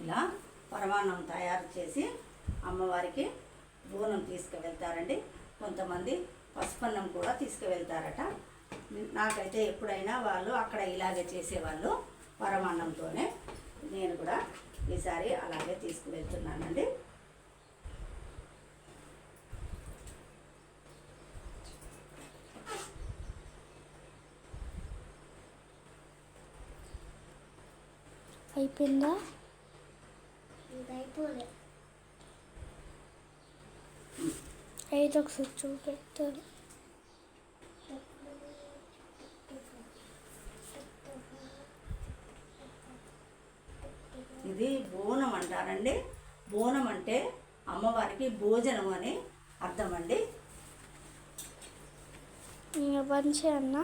ఇలా పరమాన్నం తయారు చేసి అమ్మవారికి బోనం తీసుకువెళ్తారండి. కొంతమంది పసుపన్నం కూడా తీసుకువెళ్తారట. నాకైతే ఎప్పుడైనా వాళ్ళు అక్కడ ఇలాగే చేసేవాళ్ళు పరమాన్నంతోనే. నేను కూడా ఈసారి అలాగే తీసుకువెళ్తున్నానండి. అయిపోయిందా? అయితే ఒకసారి చూపెడతారు. ఇది బోనం అంటారండి. బోనం అంటే అమ్మవారికి భోజనం అని అర్థం అండి. పంచే అన్న